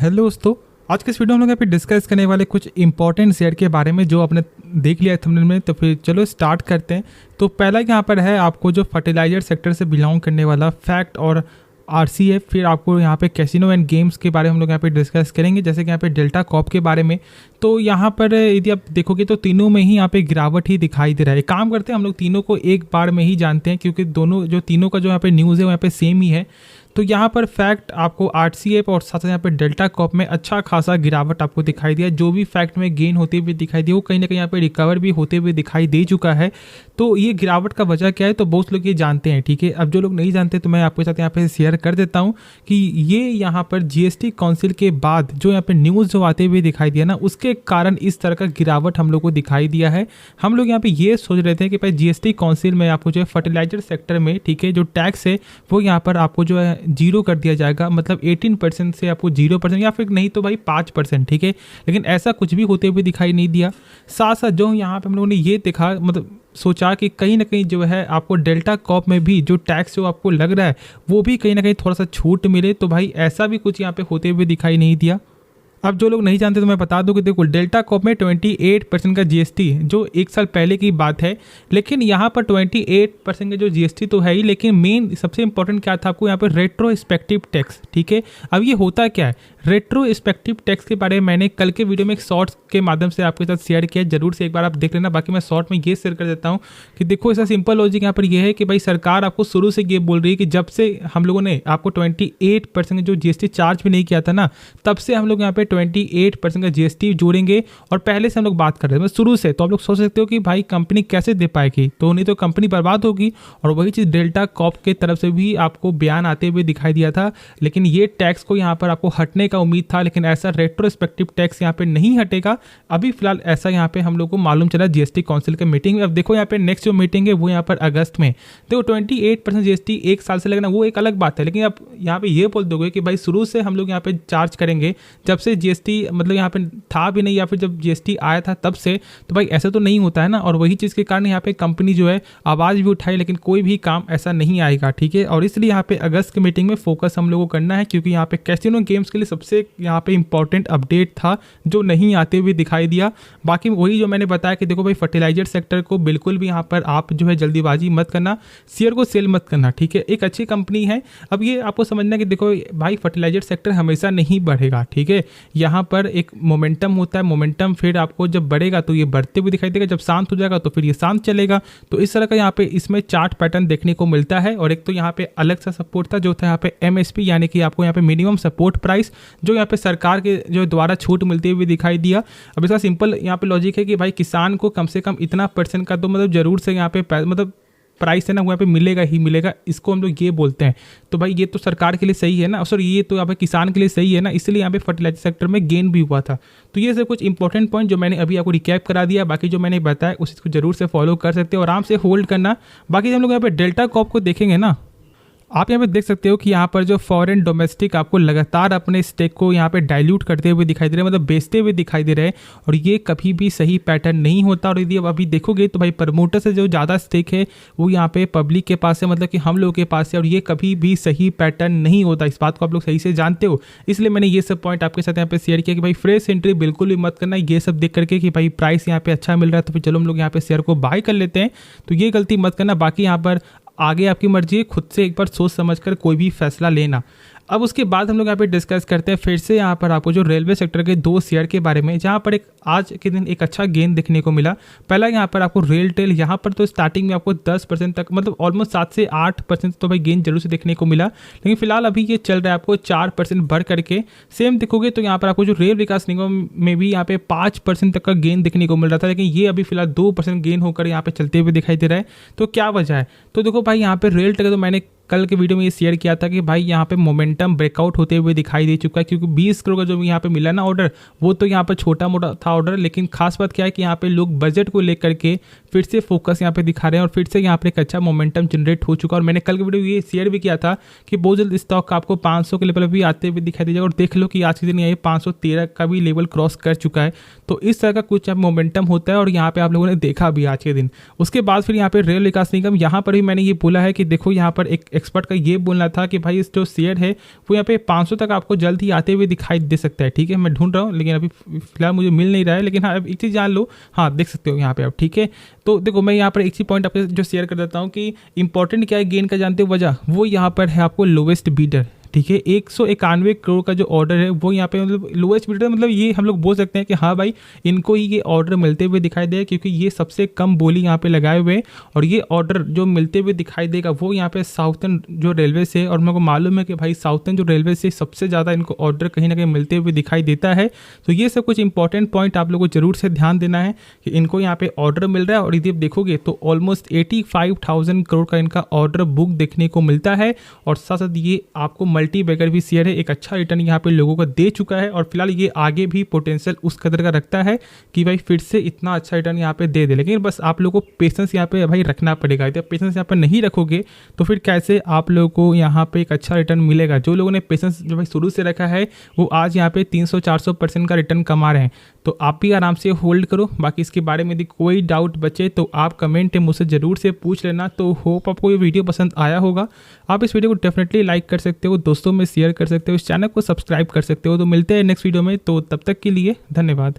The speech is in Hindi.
हेलो दोस्तों। आज के इस वीडियो में हम लोग यहाँ पे डिस्कस करने वाले कुछ इंपॉर्टेंट शेयर के बारे में जो आपने देख लिया है थंबनेल में। तो फिर चलो स्टार्ट करते हैं। तो पहला यहाँ पर है आपको जो फर्टिलाइजर सेक्टर से बिलोंग करने वाला फैक्ट और आरसीएफ। फिर आपको यहाँ पे कैसीनो एंड गेम्स के बारे में हम लोग यहाँ पे डिस्कस करेंगे, जैसे कि यहाँ पे डेल्टा कॉप के बारे में। तो यहाँ पर यदि आप देखोगे तो तीनों में ही यहाँ पे गिरावट ही दिखाई दे रहा है। काम करते हैं हम लोग तीनों को एक बार में ही जानते हैं, क्योंकि दोनों जो तीनों का जो यहाँ पे न्यूज़ है वो यहाँ पे सेम ही है। तो यहाँ पर फैक्ट आपको आरसीएफ और साथ साथ यहाँ पे डेल्टा कॉप में अच्छा खासा गिरावट आपको दिखाई दिया। जो भी फैक्ट में गेन होते हुए दिखाई दिया वो कहीं ना कहीं यहाँ पे रिकवर भी होते हुए दिखाई दे चुका है। तो ये गिरावट का वजह क्या है, तो बहुत लोग ये जानते हैं, ठीक है। अब जो लोग नहीं जानते तो मैं आपके साथ यहाँ पे शेयर कर देता हूँ कि ये यहाँ पर जीएसटी काउंसिल के बाद जो यहाँ पे न्यूज़ जो आते हुए दिखाई दिया ना, उसके कारण इस तरह का गिरावट हम लोग को दिखाई दिया है। हम लोग यहाँ पे ये सोच रहे थे कि भाई जीएसटी काउंसिल में आपको जो है फर्टिलाइजर सेक्टर में, ठीक है, जो टैक्स है वो यहाँ पर आपको जो है जीरो कर दिया जाएगा, मतलब 18% से आपको 0% या फिर नहीं तो भाई 5%, ठीक है। लेकिन ऐसा कुछ भी होते हुए दिखाई नहीं दिया। साथ साथ जो यहाँ पे हम लोगों ने ये देखा, मतलब सोचा कि कहीं ना कहीं जो है आपको डेल्टा कॉप में भी जो टैक्स जो आपको लग रहा है वो भी कहीं ना कहीं थोड़ा सा छूट मिले। तो भाई ऐसा भी कुछ यहाँ पे होते हुए दिखाई नहीं दिया। अब जो लोग नहीं जानते तो मैं बता दूं कि देखो डेल्टा कॉप में 28% का जीएसटी जो एक साल पहले की बात है, लेकिन यहाँ पर 28% का जो जीएसटी तो है ही, लेकिन मेन सबसे इंपॉर्टेंट क्या था आपको यहाँ पर रेट्रोस्पेक्टिव टैक्स, ठीक है। अब ये होता क्या है रेट्रोस्पेक्टिव टैक्स के बारे में मैंने कल के वीडियो में एक शॉर्ट्स के माध्यम से आपके साथ शेयर किया, जरूर से एक बार आप देख लेना। बाकी मैं शॉर्ट में ये शेयर कर देता हूँ कि देखो इसका सिंपल लॉजिक यहाँ पर ये है कि भाई सरकार आपको शुरू से ये बोल रही है कि जब से हम लोगों ने आपको 28% जो जीएसटी चार्ज भी नहीं किया था ना, तब से हम लोग यहाँ पे 28% का जीएसटी जोड़ेंगे। और पहले से हम लोग बात कर रहे थे शुरू से। तो आप लोग सोच सकते हो कि भाई कंपनी कैसे दे पाएगी, तो नहीं तो कंपनी बर्बाद होगी। और वही चीज़ डेल्टा कॉप के तरफ से भी आपको बयान आते हुए दिखाई दिया था। लेकिन ये टैक्स को यहाँ पर आपको हटने का उम्मीद था, लेकिन ऐसा रेट्रोस्पेक्टिव टैक्स यहाँ पे नहीं हटेगा। अभी फिलहाल ऐसा यहाँ पे हम लोग को मालूम चला जीएसटी काउंसिल के मीटिंग में। अब देखो यहाँ पे नेक्स्ट जो मीटिंग है वो यहाँ पर अगस्त में। देखो 28% जीएसटी एक साल से लगना वो एक अलग बात है, लेकिन आप यहाँ पे ये बोल दोगे कि भाई शुरू से हम लोग यहाँ पे चार्ज करेंगे, जब से जीएसटी मतलब यहाँ पे था भी नहीं या फिर जब जीएसटी आया था तब से, तो भाई ऐसा तो नहीं होता है ना। और वही चीज़ के कारण यहाँ पे कंपनी जो है आवाज़ भी उठाई, लेकिन कोई भी काम ऐसा नहीं आएगा, ठीक है। और इसलिए यहाँ पे अगस्त की मीटिंग में फोकस हम लोगों को करना है, क्योंकि यहाँ पे कैसीनो गेम्स के लिए सबसे यहाँ पे इंपॉर्टेंट अपडेट था जो नहीं आते हुए दिखाई दिया। बाकी वही जो मैंने बताया कि देखो भाई फर्टिलाइजर सेक्टर को बिल्कुल भी यहाँ पर आप जो है जल्दीबाजी मत करना, शेयर को सेल मत करना, ठीक है। एक अच्छी कंपनी है। अब ये आपको समझना कि देखो भाई फर्टिलाइजर सेक्टर हमेशा नहीं बढ़ेगा, ठीक है। यहाँ पर एक मोमेंटम होता है, मोमेंटम फिर आपको जब बढ़ेगा तो ये बढ़ते हुए दिखाई देगा, जब शांत हो जाएगा तो फिर ये शांत चलेगा। तो इस तरह का यहाँ पे इसमें चार्ट पैटर्न देखने को मिलता है। और एक तो यहाँ पे अलग सा सपोर्ट था जो था यहाँ पे एमएसपी, यानी कि आपको यहाँ पे मिनिमम सपोर्ट प्राइस, जो यहाँ पे सरकार के जो द्वारा छूट मिलती हुई दिखाई दिया। अब इसका सिंपल यहाँ पे लॉजिक है कि भाई किसान को कम से कम इतना % का तो मतलब जरूर से यहाँ पे मतलब प्राइस है ना वो यहाँ पे मिलेगा ही मिलेगा, इसको हम लोग ये बोलते हैं। तो भाई ये तो सरकार के लिए सही है ना, सॉरी ये तो यहाँ पे किसान के लिए सही है ना, इसलिए यहाँ पे फर्टिलाइजर सेक्टर में गेन भी हुआ था। तो ये सब कुछ इंपॉर्टेंट पॉइंट जो मैंने अभी आपको रिकैप करा दिया। बाकी जो मैंने बताया उस चीज़ को जरूर से फॉलो कर सकते हो, आराम से होल्ड करना। बाकी हम लोग यहाँ पे डेल्टा कॉप को देखेंगे ना, आप यहाँ पे देख सकते हो कि यहाँ पर जो फॉरेन डोमेस्टिक आपको लगातार अपने स्टेक को यहाँ पे डाइल्यूट करते हुए दिखाई दे रहे हैं, मतलब बेचते हुए दिखाई दे रहे हैं। और ये कभी भी सही पैटर्न नहीं होता। और यदि अभी देखोगे तो भाई प्रमोटर से जो ज़्यादा स्टेक है वो यहाँ पे पब्लिक के पास है, मतलब कि हम लोगों के पास है। और ये कभी भी सही पैटर्न नहीं होता, इस बात को आप लोग सही से जानते हो। इसलिए मैंने ये सब पॉइंट आपके साथ यहाँ पे शेयर किया कि भाई फ्रेश एंट्री बिल्कुल भी मत करना, ये सब देख करके कि भाई प्राइस यहाँ पे अच्छा मिल रहा है तो फिर चलो हम लोग यहाँ पे शेयर को बाय कर लेते हैं, तो ये गलती मत करना। बाकी यहाँ पर आगे आपकी मर्जी है, खुद से एक बार सोच समझकर कोई भी फैसला लेना। अब उसके बाद हम लोग यहाँ पे डिस्कस करते हैं फिर से यहाँ पर आपको जो रेलवे सेक्टर के 2 शेयर के बारे में, जहाँ पर एक आज के दिन एक अच्छा गेन देखने को मिला। पहला यहाँ पर आपको रेल टेल, यहाँ पर तो स्टार्टिंग में आपको 10% तक, मतलब ऑलमोस्ट 7 से 8% तो भाई गेन जरूर से देखने को मिला। लेकिन फिलहाल अभी ये चल रहा है आपको 4% बढ़ करके। सेम देखोगे तो यहाँ पर आपको जो रेल विकास निगम में भी यहाँ पे 5% तक का गेन देखने को मिल रहा था, लेकिन ये अभी फिलहाल 2% गेन होकर यहाँ पे चलते हुए दिखाई दे रहा है। तो क्या वजह है, तो देखो भाई यहाँ पे रेल टेल तो मैंने कल के वीडियो में ये शेयर किया था कि भाई यहाँ पे मोमेंटम ब्रेकआउट होते हुए दिखाई दे चुका है, क्योंकि 20 करोड़ का जो यहाँ पे मिला ना ऑर्डर, वो तो यहाँ पर छोटा मोटा था ऑर्डर। लेकिन खास बात क्या है कि यहाँ पे लोग बजट को लेकर के फिर से फोकस यहाँ पे दिखा रहे हैं और फिर से यहाँ पे एक अच्छा मोमेंटम जनरेट हो चुका है। और मैंने कल के वीडियो ये शेयर भी किया था कि बहुत जल्द स्टॉक आपको 500 के लेवल भी आते हुए दिखाई दे जाएगा। और देख लो कि आज के दिन ये 513 का भी लेवल क्रॉस कर चुका है। तो इस तरह का कुछ मोमेंटम होता है और यहाँ पे आप लोगों ने देखा भी आज के दिन। उसके बाद फिर यहाँ पे रेल विकास निगम, यहाँ पर भी मैंने ये बोला है कि देखो यहाँ पर एक एक्सपर्ट का ये बोलना था कि भाई इस जो शेयर है वो यहाँ पे 500 तक आपको जल्द ही आते हुए दिखाई दे सकता है। ठीक है, मैं ढूंढ रहा हूँ लेकिन अभी फिलहाल मुझे मिल नहीं रहा है, लेकिन हाँ अब एक चीज़ जान लो, हाँ देख सकते हो यहाँ पे आप। ठीक है, तो देखो मैं यहाँ पर एक चीज पॉइंट आपके जो शेयर कर देता हूँ कि इंपॉर्टेंट क्या है गेन का, जानते हो वजह, वो यहाँ पर है आपको लोवेस्ट बीडर। ठीक है, 191 करोड़ का जो ऑर्डर है वो यहाँ पे मतलब लोएस्ट बिडर, मतलब ये हम लोग बोल सकते हैं कि हाँ भाई इनको ही ये ऑर्डर मिलते हुए दिखाई देगा, क्योंकि ये सबसे कम बोली यहाँ पे लगाए हुए हैं। और ये ऑर्डर जो मिलते हुए दिखाई देगा वो यहाँ पे साउथर्न जो रेलवे से, और मेरे को मालूम है कि भाई साउथर्न जो रेलवे से सबसे ज़्यादा इनको ऑर्डर कहीं ना कहीं मिलते हुए दिखाई देता है। तो ये सब कुछ इंपॉर्टेंट पॉइंट आप लोगों को जरूर से ध्यान देना है कि इनको यहाँ पे ऑर्डर मिल रहा है। और यदि आप देखोगे तो ऑलमोस्ट 85,000 करोड़ का इनका ऑर्डर बुक देखने को मिलता है। और साथ साथ ये आपको मल्टी बैगर भी शेयर है, एक अच्छा रिटर्न यहाँ पे लोगों को दे चुका है। और फिलहाल ये आगे भी पोटेंशियल उस कदर का रखता है कि भाई फिर से इतना अच्छा रिटर्न यहाँ पे दे दे। लेकिन बस आप लोगों को पेशेंस यहाँ पे भाई रखना पड़ेगा। यदि पेशेंस यहाँ पे नहीं रखोगे तो फिर कैसे आप लोगों को यहाँ पे एक अच्छा रिटर्न मिलेगा। जो लोगों ने पेशेंस जो भाई शुरू से रखा है वो आज यहाँ पे 300-400% का रिटर्न कमा रहे हैं। तो आप भी आराम से होल्ड करो। बाकी इसके बारे में यदि कोई डाउट बचे तो आप कमेंट में मुझसे ज़रूर से पूछ लेना। तो होप आपको ये वीडियो पसंद आया होगा। आप इस वीडियो को डेफिनेटली लाइक कर सकते हो, दोस्तों में शेयर कर सकते हो, इस चैनल को सब्सक्राइब कर सकते हो। तो मिलते हैं नेक्स्ट वीडियो में, तो तब तक के लिए धन्यवाद।